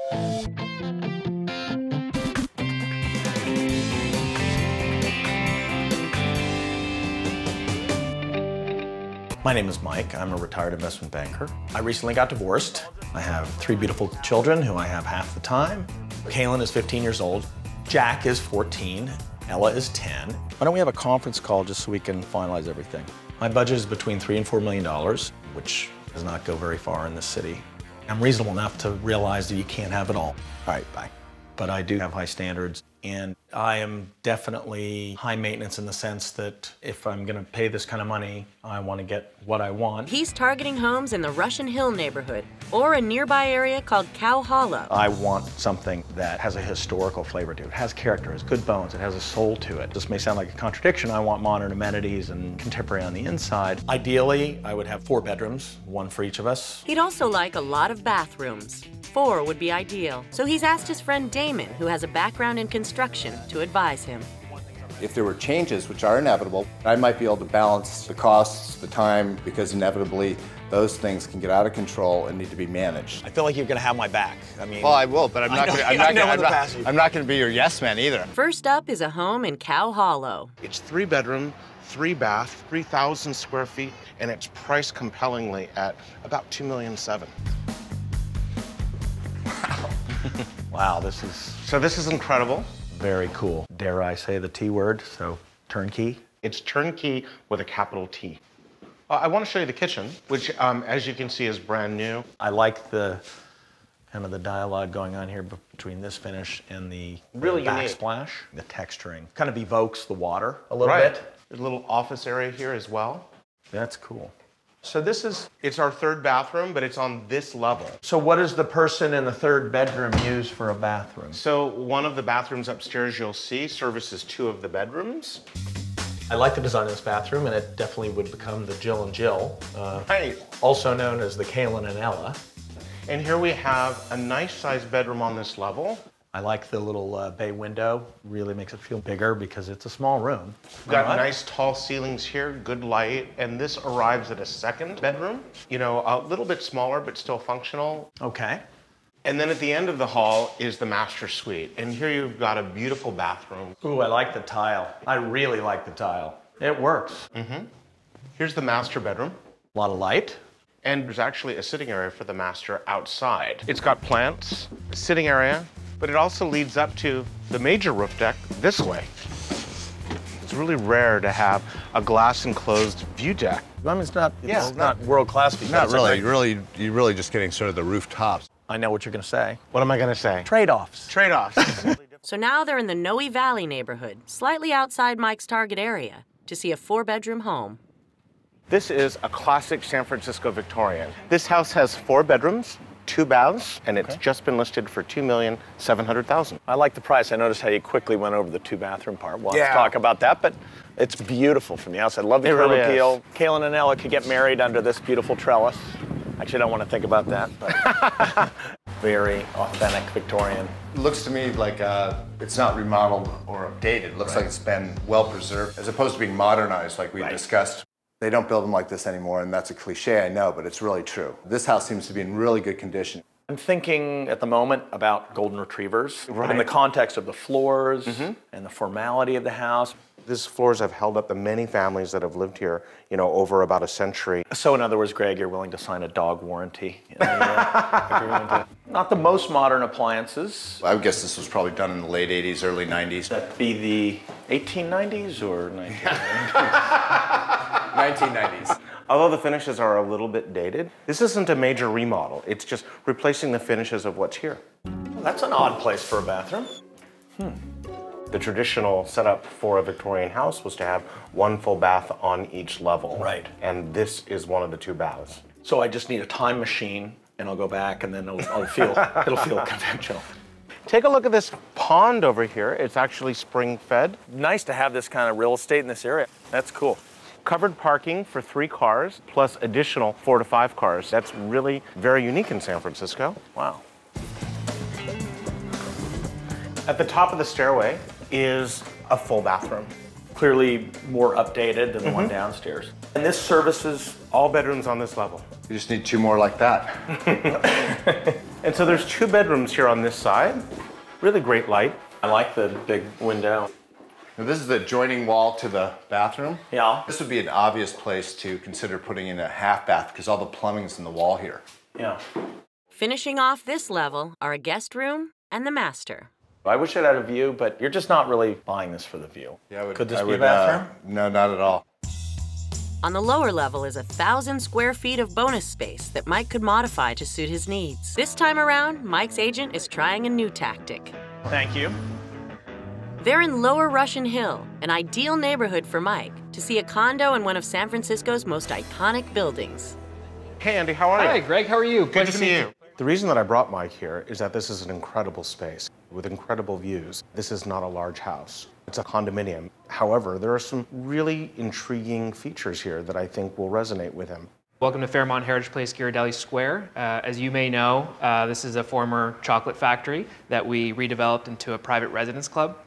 My name is Mike. I'm a retired investment banker. I recently got divorced. I have 3 beautiful children who I have half the time. Kaylin is 15 years old. Jack is 14. Ella is 10. Why don't we have a conference call just so we can finalize everything? My budget is between $3 and $4 million, which does not go very far in this city. I'm reasonable enough to realize that you can't have it all. All right, bye. But I do have high standards, and I am definitely high maintenance in the sense that if I'm gonna pay this kind of money, I want to get what I want. He's targeting homes in the Russian Hill neighborhood or a nearby area called Cow Hollow. I want something that has a historical flavor to it. It has character, it has good bones, it has a soul to it. This may sound like a contradiction. I want modern amenities and contemporary on the inside. Ideally, I would have 4 bedrooms, 1 for each of us. He'd also like a lot of bathrooms. 4 would be ideal. So he's asked his friend Damon, who has a background in construction, to advise him. If there were changes, which are inevitable, I might be able to balance the costs, the time, because inevitably those things can get out of control and need to be managed. I feel like you're gonna have my back. I mean, well, I will, but I'm not going to be your yes man either. First up is a home in Cow Hollow. It's 3 bedroom, 3 bath, 3,000 square feet, and it's priced compellingly at about $2.7 million. wow, this is incredible. very cool. Dare I say the T word, so turnkey? It's turnkey with a capital T. I want to show you the kitchen, which, as you can see, is brand new. I like the kind of the dialogue going on here between this finish and the Really backsplash. The texturing kind of evokes the water a little Right. bit. There's a little office area here as well. That's cool. So it's our 3rd bathroom, but it's on this level. So what does the person in the 3rd bedroom use for a bathroom? So one of the bathrooms upstairs you'll see services 2 of the bedrooms. I like the design of this bathroom, and it definitely would become the Jill and Jill, Right. also known as the Kaylin and Ella. And here we have a nice sized bedroom on this level. I like the little bay window. Really makes it feel bigger because it's a small room. We've got nice tall ceilings here, good light, and this arrives at a 2nd bedroom. You know, a little bit smaller, but still functional. Okay. And then at the end of the hall is the master suite. And here you've got a beautiful bathroom. Ooh, I like the tile. I really like the tile. It works. Here's the master bedroom. A lot of light. And there's actually a sitting area for the master outside. It's got plants, a sitting area, but it also leads up to the major roof deck this way. It's really rare to have a glass enclosed view deck. I mean, it's not world class. Not really. You're really just getting sort of the rooftops. I know what you're gonna say. What am I gonna say? Trade-offs. Trade-offs. So now they're in the Noe Valley neighborhood, slightly outside Mike's target area, to see a 4-bedroom home. This is a classic San Francisco Victorian. This house has 4 bedrooms, 2 baths, and it's just been listed for $2,700,000. I like the price. I noticed how you quickly went over the 2-bathroom part. We'll have Yeah. to talk about that, but it's beautiful from the outside. Love the It curb really appeal. Kaylin and Ella could get married under this beautiful trellis. Actually, I don't want to think about that, but very authentic Victorian. It looks to me like it's not remodeled or updated. It looks like it's been well preserved, as opposed to being modernized like we discussed. They don't build them like this anymore, and that's a cliche, I know, but it's really true. This house seems to be in really good condition. I'm thinking at the moment about golden retrievers, but in the context of the floors and the formality of the house. These floors have held up the many families that have lived here, you know, over about a century. So in other words, Greg, you're willing to sign a dog warranty? Not the most modern appliances. I would guess this was probably done in the late 80s, early 90s. That'd be the 1890s or 1990s? 1990s. Although the finishes are a little bit dated, this isn't a major remodel. It's just replacing the finishes of what's here. Well, that's an odd place for a bathroom. The traditional setup for a Victorian house was to have 1 full bath on each level. Right. And this is one of the 2 baths. So I just need a time machine, and I'll go back, and then it'll feel conventional. Take a look at this pond over here. It's actually spring-fed. Nice to have this kind of real estate in this area. That's cool. Covered parking for 3 cars, plus additional 4 to 5 cars. That's really very unique in San Francisco. Wow. At the top of the stairway is a full bathroom. Clearly more updated than the one downstairs. And this services all bedrooms on this level. You just need 2 more like that. And so there's 2 bedrooms here on this side. Really great light. I like the big window. Now, this is the adjoining wall to the bathroom. Yeah. This would be an obvious place to consider putting in a half bath because all the plumbing's in the wall here. Yeah. Finishing off this level are a guest room and the master. I wish it had a view, but you're just not really buying this for the view. Yeah, Could this be a bathroom? No, not at all. On the lower level is 1,000 square feet of bonus space that Mike could modify to suit his needs. This time around, Mike's agent is trying a new tactic. Thank you. They're in Lower Russian Hill, an ideal neighborhood for Mike, to see a condo in one of San Francisco's most iconic buildings. Hey, Andy, how are you? Hi, Greg. How are you? Good to see you. The reason that I brought Mike here is that this is an incredible space with incredible views. This is not a large house. It's a condominium. However, there are some really intriguing features here that I think will resonate with him. Welcome to Fairmont Heritage Place, Ghirardelli Square. As you may know, this is a former chocolate factory that we redeveloped into a private residence club.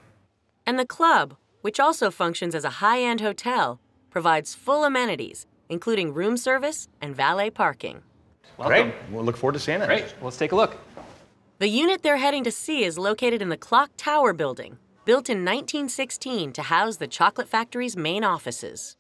And the club, which also functions as a high-end hotel, provides full amenities, including room service and valet parking. Great. We'll look forward to seeing it. Great. Let's take a look. The unit they're heading to see is located in the Clock Tower building, built in 1916 to house the chocolate factory's main offices.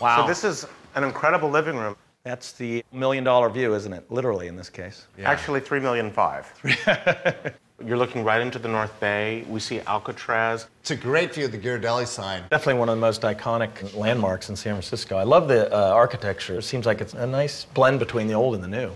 Wow. So this is an incredible living room. That's the $1 million view, isn't it? Literally in this case. Yeah. Actually, $3.5 million. You're looking right into the North Bay. We see Alcatraz. It's a great view of the Ghirardelli sign. Definitely one of the most iconic landmarks in San Francisco. I love the architecture. It seems like it's a nice blend between the old and the new.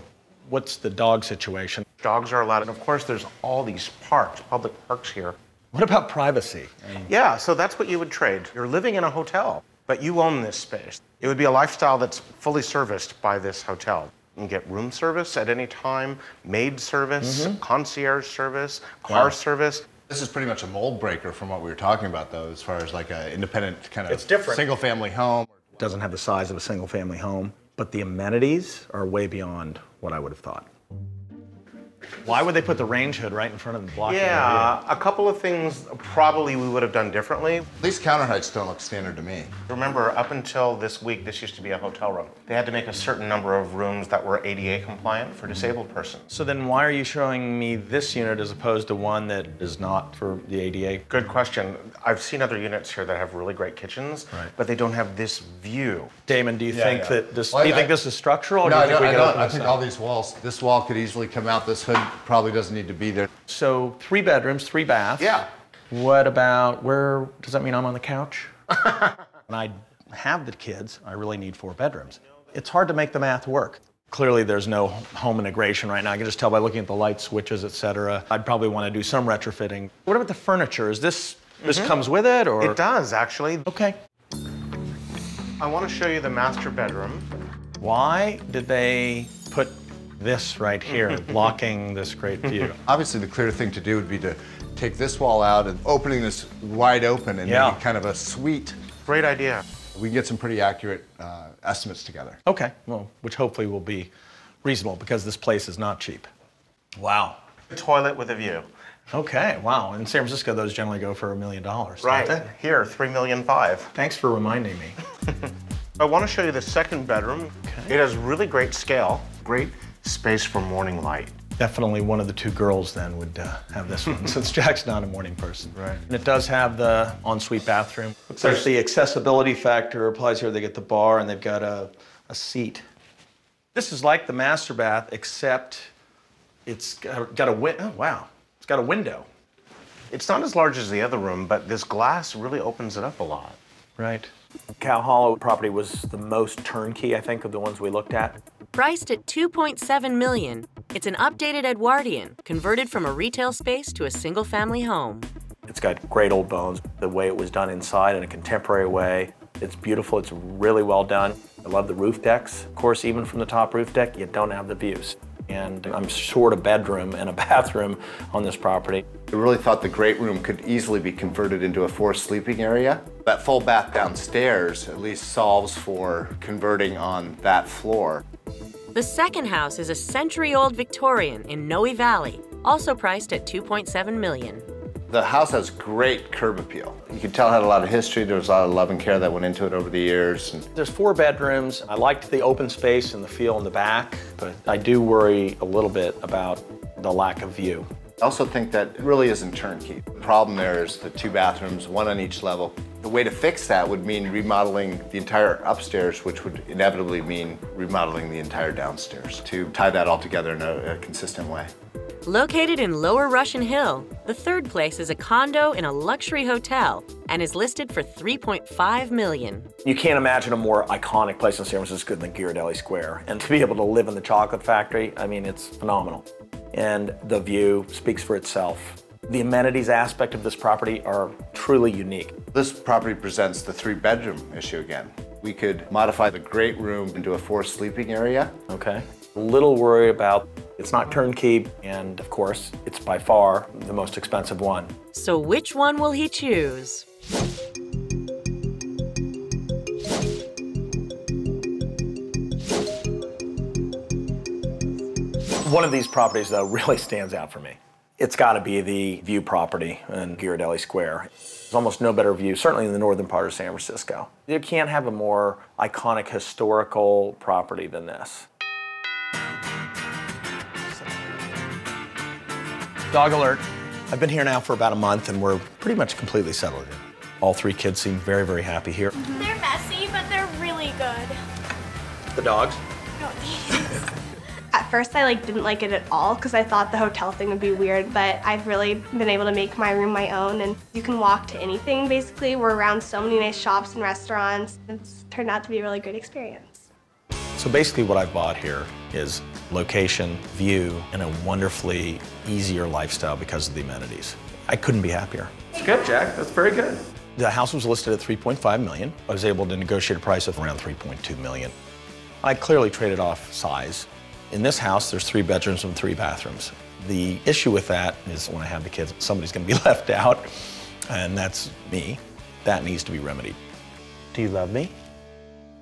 What's the dog situation? Dogs are allowed. And of course, there's all these parks, public parks here. What about privacy? Yeah, so that's what you would trade. You're living in a hotel, but you own this space. It would be a lifestyle that's fully serviced by this hotel. You can get room service at any time, maid service, concierge service, car service. This is pretty much a mold breaker from what we were talking about, though, as far as like an independent kind of It's different. single-family home. It doesn't have the size of a single-family home, but the amenities are way beyond what I would have thought. Why would they put the range hood right in front of the block? Yeah, a couple of things probably we would have done differently. These counter heights don't look standard to me. Remember, up until this week, this used to be a hotel room. They had to make a certain number of rooms that were ADA compliant for disabled persons. So then why are you showing me this unit as opposed to one that is not for the ADA? Good question. I've seen other units here that have really great kitchens, but they don't have this view. Damon, do you think that this? Well, do you think this is structural? Or No, do you think we can open I this think up? all these walls, this wall could easily come out. This hood probably doesn't need to be there. So 3 bedrooms, 3 baths. Yeah. What about where? Does that mean I'm on the couch? When I have the kids, I really need 4 bedrooms. It's hard to make the math work. Clearly, there's no home integration right now. I can just tell by looking at the light switches, et cetera. I'd probably want to do some retrofitting. What about the furniture? Is this comes with it, or? It does, actually. Okay. I want to show you the master bedroom. Why did they put this right here, blocking this great view? Obviously, the clear thing to do would be to take this wall out and opening this wide open and make it kind of a suite. Great idea. We can get some pretty accurate estimates together. Okay, well, which hopefully will be reasonable because this place is not cheap. Wow. A toilet with a view. Okay, wow. In San Francisco, those generally go for $1 million. Right. Don't they? Here, $3.5 million. Thanks for reminding me. I want to show you the second bedroom. Okay. It has really great scale, great space for morning light. Definitely one of the 2 girls then would have this one, since Jack's not a morning person. Right. And it does have the ensuite bathroom. Looks like the accessibility factor applies here. They get the bar and they've got a seat. This is like the master bath, except it's got a window. Oh, wow. It's got a window. It's not as large as the other room, but this glass really opens it up a lot. Right. Cow Hollow property was the most turnkey, I think, of the ones we looked at. Priced at $2.7 million, it's an updated Edwardian, converted from a retail space to a single-family home. It's got great old bones. The way it was done inside in a contemporary way. It's beautiful. It's really well done. I love the roof decks. Of course, even from the top roof deck, you don't have the views. And I'm short a bedroom and a bathroom on this property. I really thought the great room could easily be converted into a forced sleeping area. That full bath downstairs at least solves for converting on that floor. The second house is a century-old Victorian in Noe Valley, also priced at $2.7 million. The house has great curb appeal. You can tell it had a lot of history. There was a lot of love and care that went into it over the years. There's 4 bedrooms. I liked the open space and the feel in the back, but I do worry a little bit about the lack of view. I also think that it really isn't turnkey. The problem there is the 2 bathrooms, 1 on each level. The way to fix that would mean remodeling the entire upstairs, which would inevitably mean remodeling the entire downstairs to tie that all together in a consistent way. Located in Lower Russian Hill, the third place is a condo in a luxury hotel and is listed for $3.5 million. You can't imagine a more iconic place in San Francisco than Ghirardelli Square. And to be able to live in the chocolate factory, I mean, it's phenomenal. And the view speaks for itself. The amenities aspect of this property are truly unique. This property presents the 3-bedroom issue again. We could modify the great room into a 4th sleeping area. Okay. A little worried about it's not turnkey, and of course, it's by far the most expensive one. So which one will he choose? One of these properties, though, really stands out for me. It's got to be the view property in Ghirardelli Square. There's almost no better view, certainly in the northern part of San Francisco. You can't have a more iconic historical property than this. Dog alert. I've been here now for about a month and we're pretty much completely settled in. All 3 kids seem very, very happy here. They're messy, but they're really good. The dogs? No. At first, I didn't like it at all because I thought the hotel thing would be weird, but I've really been able to make my room my own, and you can walk to anything, basically. We're around so many nice shops and restaurants. It's turned out to be a really great experience. So basically what I've bought here is location, view, and a wonderfully easier lifestyle because of the amenities. I couldn't be happier. That's good, Jack. That's very good. The house was listed at $3.5 million. I was able to negotiate a price of around $3.2 million. I clearly traded off size. In this house, there's 3 bedrooms and 3 bathrooms. The issue with that is when I have the kids, somebody's gonna be left out, and that's me. That needs to be remedied. Do you love me?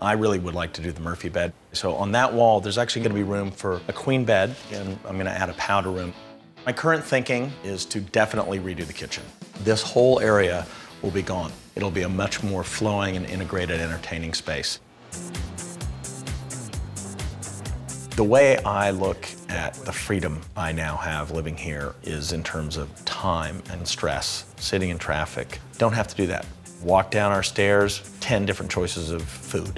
I really would like to do the Murphy bed. So on that wall, there's actually gonna be room for a queen bed, and I'm gonna add a powder room. My current thinking is to definitely redo the kitchen. This whole area will be gone. It'll be a much more flowing and integrated entertaining space. The way I look at the freedom I now have living here is in terms of time and stress, sitting in traffic. Don't have to do that. Walk down our stairs, 10 different choices of food.